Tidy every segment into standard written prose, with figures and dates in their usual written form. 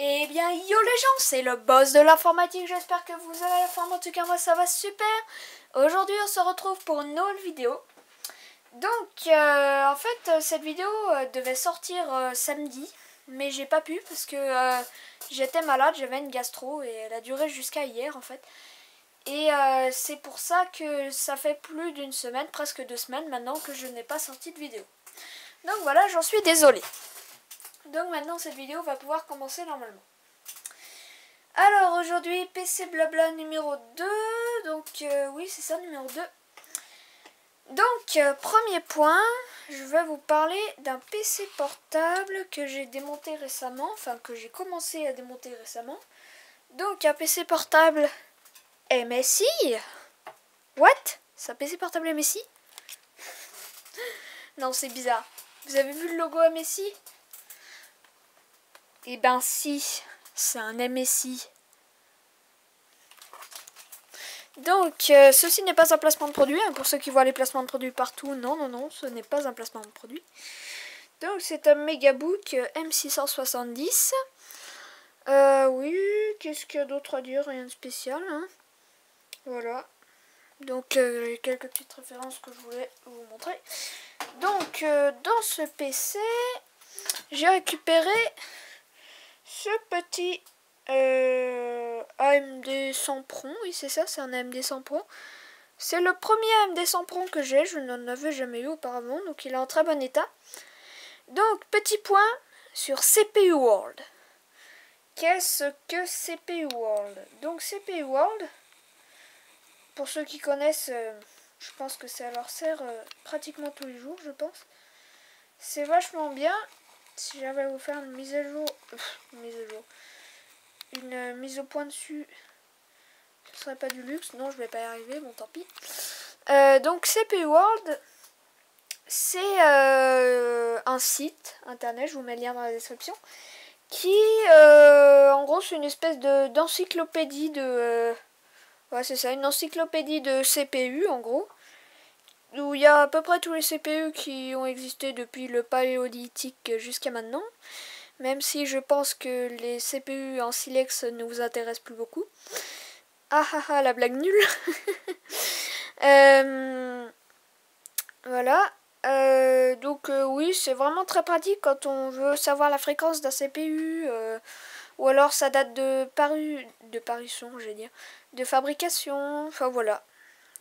Eh bien, yo les gens, c'est le boss de l'informatique, j'espère que vous avez la forme, en tout cas moi ça va super. Aujourd'hui on se retrouve pour une nouvelle vidéo. Donc, en fait, cette vidéo devait sortir samedi, mais j'ai pas pu parce que j'étais malade, j'avais une gastro et elle a duré jusqu'à hier en fait. Et c'est pour ça que ça fait plus d'une semaine, presque 2 semaines maintenant que je n'ai pas sorti de vidéo. Donc voilà, j'en suis désolée. Donc maintenant cette vidéo va pouvoir commencer normalement. Alors aujourd'hui PC blabla numéro 2. Donc oui c'est ça, numéro 2. Donc premier point, je vais vous parler d'un PC portable que j'ai démonté récemment. Enfin que j'ai commencé à démonter récemment. Donc un PC portable MSI. What? C'est un PC portable MSI? Non, c'est bizarre. Vous avez vu le logo MSI? Eh ben si, c'est un MSI. Donc, ceci n'est pas un placement de produit. Hein, pour ceux qui voient les placements de produits partout, non, ce n'est pas un placement de produit. Donc, c'est un Megabook M670. Oui, qu'est-ce qu'il y a d'autre à dire? Rien de spécial. Hein. Voilà. Donc, quelques petites références que je voulais vous montrer. Donc, dans ce PC, j'ai récupéré ce petit AMD Sempron. Oui, c'est ça, c'est un AMD Sempron. C'est le premier AMD Sempron que j'ai, je n'en avais jamais eu auparavant, donc il est en très bon état. Donc, petit point sur CPU World. Qu'est-ce que CPU World? Donc, CPU World, pour ceux qui connaissent, je pense que ça leur sert pratiquement tous les jours, je pense. C'est vachement bien. Si j'avais à vous faire une mise à jour, une mise au point dessus, ce serait pas du luxe. Non, je vais pas y arriver, bon tant pis. Donc CPU World, c'est un site internet, je vous mets le lien dans la description, qui en gros c'est une espèce d'encyclopédie de... ouais c'est ça, une encyclopédie de CPU en gros, où il y a à peu près tous les CPU qui ont existé depuis le paléolithique jusqu'à maintenant, même si je pense que les CPU en silex ne vous intéressent plus beaucoup. Ah ah ah, la blague nulle. Voilà. Donc oui, c'est vraiment très pratique quand on veut savoir la fréquence d'un CPU, ou alors sa date de parution, je vais dire, de fabrication, enfin voilà,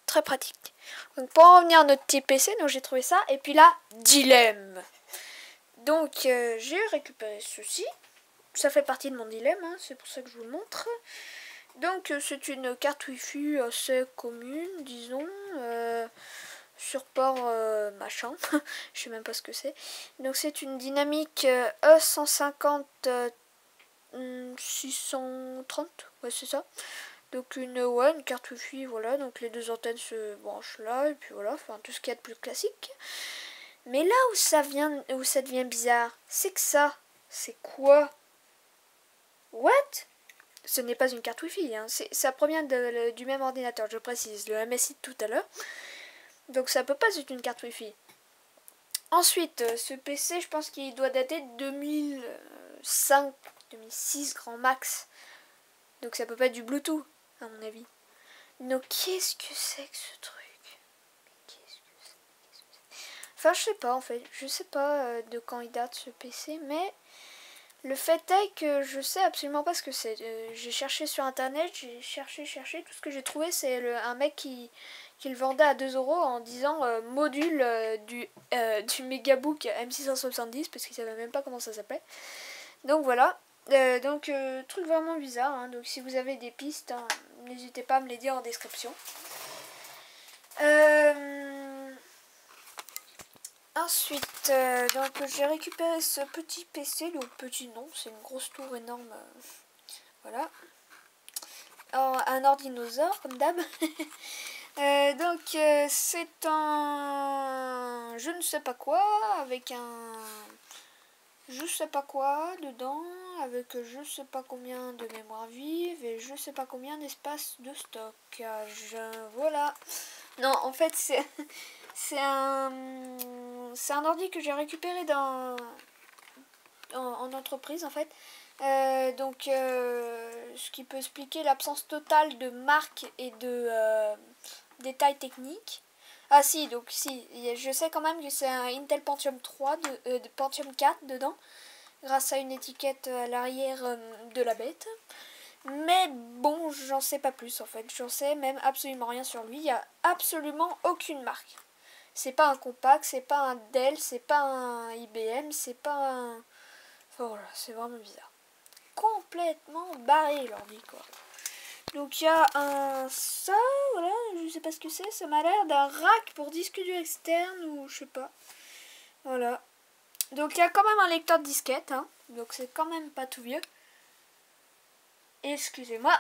très pratique. Donc pour en revenir à notre petit PC, donc j'ai trouvé ça, et puis là, dilemme. Donc j'ai récupéré ceci, ça fait partie de mon dilemme, hein, c'est pour ça que je vous le montre. Donc c'est une carte Wi-Fi assez commune, disons, sur port machin, je sais même pas ce que c'est. Donc c'est une dynamique E150 630, ouais c'est ça. Donc une carte Wi-Fi, voilà, donc les deux antennes se branchent là, et puis voilà, enfin tout ce qu'il y a de plus classique. Mais là où ça devient bizarre, c'est que c'est quoi? What? Ce n'est pas une carte Wi-Fi, hein. Ça provient du même ordinateur, je précise, le MSI de tout à l'heure. Donc ça peut pas être une carte Wi-Fi. Ensuite, ce PC, je pense qu'il doit dater de 2005, 2006 grand max. Donc ça peut pas être du Bluetooth, à mon avis. Donc qu'est-ce que c'est que ce truc? Enfin, je sais pas en fait. Je sais pas de quand il date ce PC, mais le fait est que je sais absolument pas ce que c'est. J'ai cherché sur internet, j'ai cherché. Tout ce que j'ai trouvé, c'est un mec qui le vendait à 2 € en disant module du Megabook M670, parce qu'il savait même pas comment ça s'appelait. Donc voilà. Truc vraiment bizarre. Hein. Donc si vous avez des pistes, hein, n'hésitez pas à me les dire en description. Ensuite, donc j'ai récupéré ce petit PC, donc petit non, c'est une grosse tour énorme, voilà, un ordinosaure comme d'hab. C'est un je ne sais pas quoi, avec un je sais pas quoi dedans, avec je sais pas combien de mémoire vive et je sais pas combien d'espace de stockage, voilà. Non, en fait c'est un ordi que j'ai récupéré en entreprise en fait. Ce qui peut expliquer l'absence totale de marques et de détails techniques. Ah si, donc si, je sais quand même que c'est un Intel Pentium 3, Pentium 4 dedans, grâce à une étiquette à l'arrière de la bête. Mais bon, j'en sais pas plus en fait, j'en sais même absolument rien sur lui, il n'y a absolument aucune marque. C'est pas un Compaq, c'est pas un Dell, c'est pas un IBM, c'est pas un... Enfin voilà, c'est vraiment bizarre. Complètement barré l'ordi quoi. Donc il y a ça, voilà, je sais pas ce que c'est, ça m'a l'air d'un rack pour disque dur externe ou je sais pas. Voilà. Donc il y a quand même un lecteur de disquette, hein, donc c'est quand même pas tout vieux. Excusez-moi.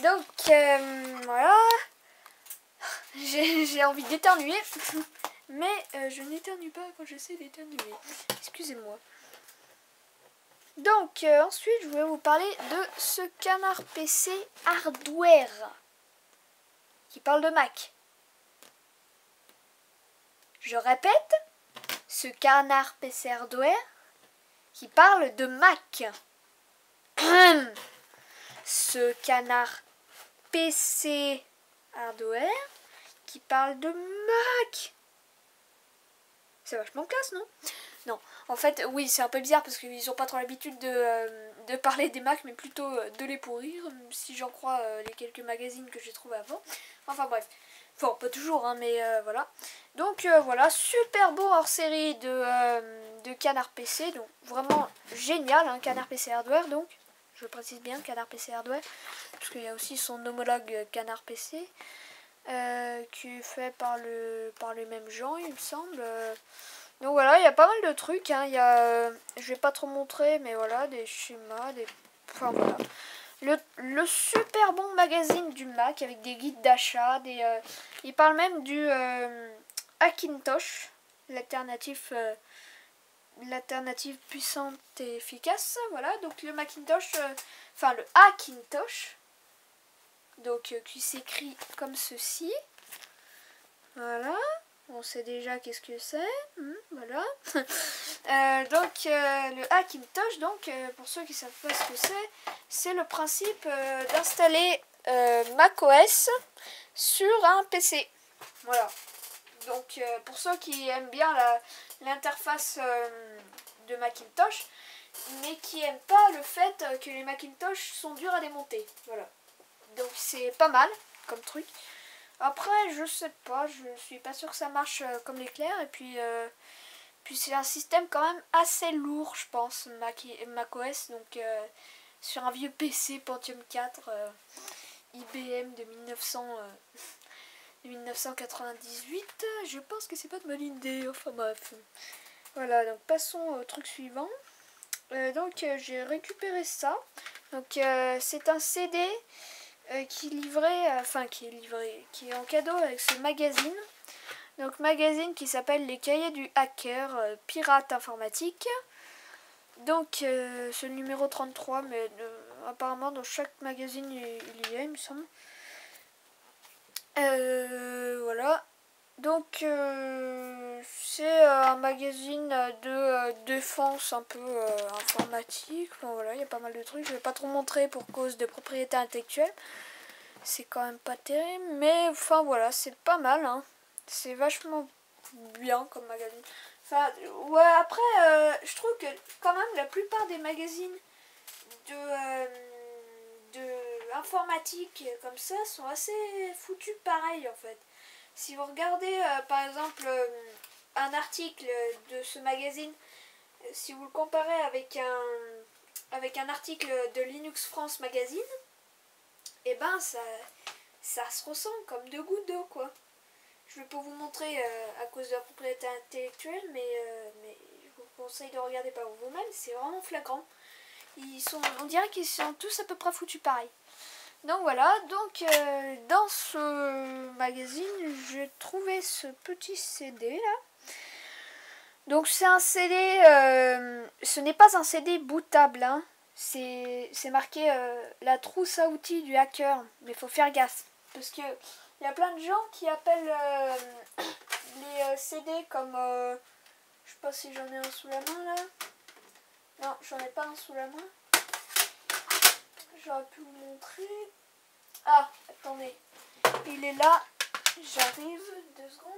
Donc voilà. J'ai envie d'éternuer, mais je n'éternue pas quand j'essaie d'éternuer. Excusez-moi. Donc ensuite je voulais vous parler de ce canard PC hardware qui parle de Mac. Je répète, ce canard PC hardware qui parle de Mac. Ce canard PC hardware qui parle de Mac. C'est vachement classe, non? Non, en fait, oui, c'est un peu bizarre parce qu'ils n'ont pas trop l'habitude de parler des Macs, mais plutôt de les pourrir, si j'en crois les quelques magazines que j'ai trouvés avant. Enfin bref, enfin pas toujours, hein, mais voilà. Donc voilà, super beau hors-série de Canard PC, donc vraiment génial, hein, Canard PC Hardware, donc je précise bien Canard PC Hardware, parce qu'il y a aussi son homologue Canard PC, qui est fait par les mêmes gens, il me semble. Donc voilà, il y a pas mal de trucs, hein. Il y a, je vais pas trop montrer, mais voilà, des schémas, enfin voilà. Le super bon magazine du Mac avec des guides d'achat, il parle même du Hackintosh, l'alternative puissante et efficace, voilà. Donc le Macintosh, enfin le Hackintosh, donc qui s'écrit comme ceci, voilà. On sait déjà qu'est-ce que c'est, voilà. Le Hackintosh, donc pour ceux qui ne savent pas ce que c'est le principe d'installer macOS sur un PC. Voilà. Donc pour ceux qui aiment bien l'interface de Macintosh, mais qui n'aiment pas le fait que les Macintosh sont durs à démonter. Voilà. Donc c'est pas mal comme truc. Après, je sais pas, je suis pas sûre que ça marche comme l'éclair. Et puis c'est un système quand même assez lourd, je pense, macOS. Donc sur un vieux PC Pentium 4 IBM de 1998, je pense que c'est pas de bonne idée. Enfin bref. Voilà, donc passons au truc suivant. J'ai récupéré ça. Donc c'est un CD. Qui est en cadeau avec ce magazine. Donc magazine qui s'appelle Les Cahiers du Hacker, pirate informatique. Donc c'est le numéro 33, mais apparemment dans chaque magazine il y a, il me semble. Voilà. Donc c'est un magazine de défense un peu informatique. Enfin, voilà, il y a pas mal de trucs. Je vais pas trop montrer pour cause de propriété intellectuelle. C'est quand même pas terrible, mais enfin voilà, c'est pas mal, hein. C'est vachement bien comme magazine. Enfin, ouais, après, je trouve que quand même la plupart des magazines de informatique comme ça sont assez foutus pareil en fait. Si vous regardez par exemple un article de ce magazine, si vous le comparez avec un article de Linux France Magazine, et ben ça se ressent comme deux gouttes d'eau quoi. Je vais pas vous montrer à cause de la propriété intellectuelle, mais je vous conseille de regarder par vous-même, c'est vraiment flagrant. On dirait qu'ils sont tous à peu près foutus pareil. Donc voilà, donc dans ce magazine, j'ai trouvé ce petit CD là. Donc c'est un CD, ce n'est pas un CD bootable, hein. C'est marqué la trousse à outils du hacker, mais il faut faire gaffe. Parce que il y a plein de gens qui appellent les CD comme, je sais pas si j'en ai un sous la main là. Non, j'en ai pas un sous la main. J'aurais pu vous montrer. Ah, attendez. Il est là. J'arrive. 2 secondes.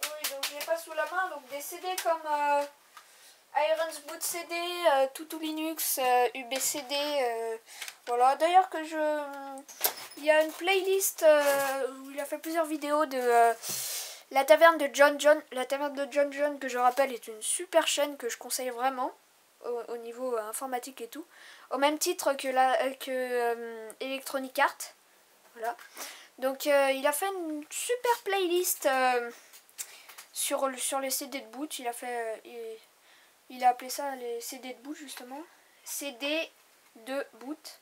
Oui, donc je l'ai pas sous la main. Donc des CD comme Iron's Boot CD, Tutu Linux, UBCD. Voilà. D'ailleurs que il y a une playlist où il a fait plusieurs vidéos de la taverne de John John. La taverne de John John, que je rappelle, est une super chaîne que je conseille vraiment au niveau informatique et tout. Au même titre que Electronic Arts. Voilà. Donc il a fait une super playlist sur les CD de boot. Il a fait il a appelé ça les CD de boot justement. CD de boot.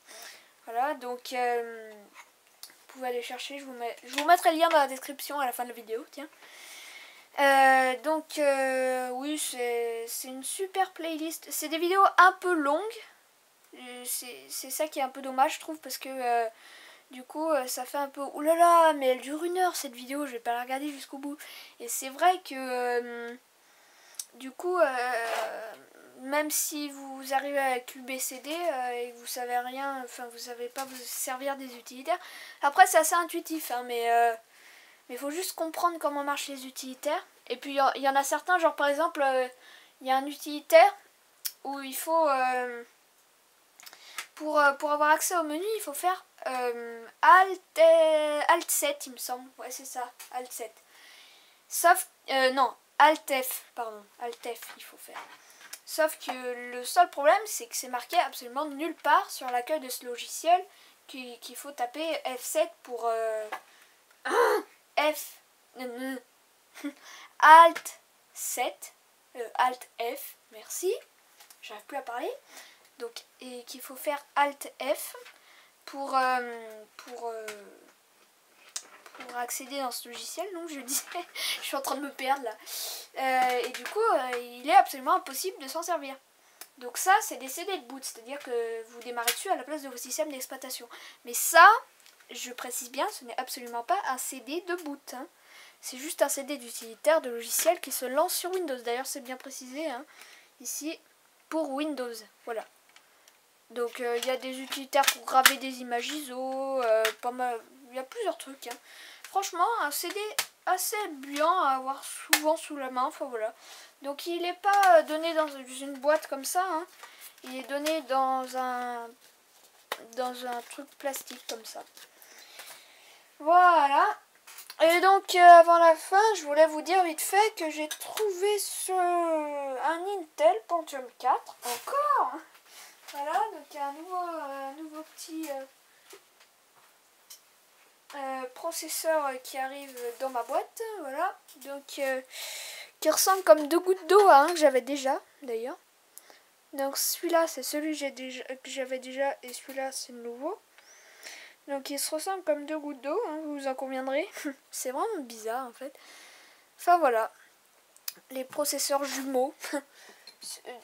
Voilà, donc vous pouvez aller chercher, je vous mettrai le lien dans la description à la fin de la vidéo, tiens. Oui, c'est une super playlist. C'est des vidéos un peu longues. C'est ça qui est un peu dommage, je trouve, parce que du coup, ça fait un peu oulala, mais elle dure 1 heure cette vidéo, je vais pas la regarder jusqu'au bout. Et c'est vrai que du coup, même si vous arrivez avec l'UBCD et que vous savez rien, enfin vous savez pas vous servir des utilitaires. Après, c'est assez intuitif, hein, mais il faut juste comprendre comment marchent les utilitaires. Et puis il y en a certains, genre par exemple, il y a un utilitaire où il faut pour avoir accès au menu, il faut faire Alt 7, il me semble. Ouais, c'est ça, Alt 7. Sauf non, Alt F, pardon, Alt F, il faut faire. Sauf que le seul problème, c'est que c'est marqué absolument nulle part sur l'accueil de ce logiciel qu'il faut taper F7 pour F Alt 7, Alt F, merci, j'arrive plus à parler. Donc, et qu'il faut faire Alt F pour accéder dans ce logiciel. Donc je disais, je suis en train de me perdre là. Et du coup, il est absolument impossible de s'en servir. Donc ça, c'est des CD de boot, c'est-à-dire que vous démarrez dessus à la place de vos systèmes d'exploitation. Mais ça, je précise bien, ce n'est absolument pas un CD de boot. Hein. C'est juste un CD d'utilitaire de logiciel qui se lance sur Windows. D'ailleurs, c'est bien précisé hein, ici pour Windows. Voilà. Donc il y a des utilitaires pour graver des images ISO, pas mal, il y a plusieurs trucs. Hein. Franchement, un CD assez bien à avoir souvent sous la main. Enfin voilà. Donc il n'est pas donné dans une boîte comme ça. Hein. Il est donné dans un truc plastique comme ça. Voilà. Et donc avant la fin, je voulais vous dire vite fait que j'ai trouvé un Intel Pentium 4 encore. Hein. Voilà, donc un nouveau petit processeur qui arrive dans ma boîte, voilà, donc qui ressemble comme 2 gouttes d'eau à un que j'avais déjà d'ailleurs. Donc celui-là c'est celui que j'avais déjà et celui-là c'est le nouveau. Donc il se ressemble comme 2 gouttes d'eau, hein, vous en conviendrez. C'est vraiment bizarre en fait. Enfin voilà, les processeurs jumeaux.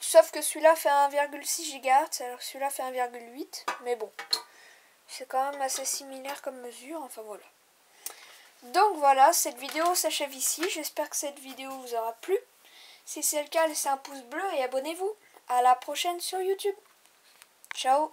Sauf que celui-là fait 1,6 GHz alors que celui-là fait 1,8. Mais bon, c'est quand même assez similaire comme mesure. Enfin voilà. Donc voilà, cette vidéo s'achève ici. J'espère que cette vidéo vous aura plu. Si c'est le cas, laissez un pouce bleu et abonnez-vous. À la prochaine sur YouTube. Ciao.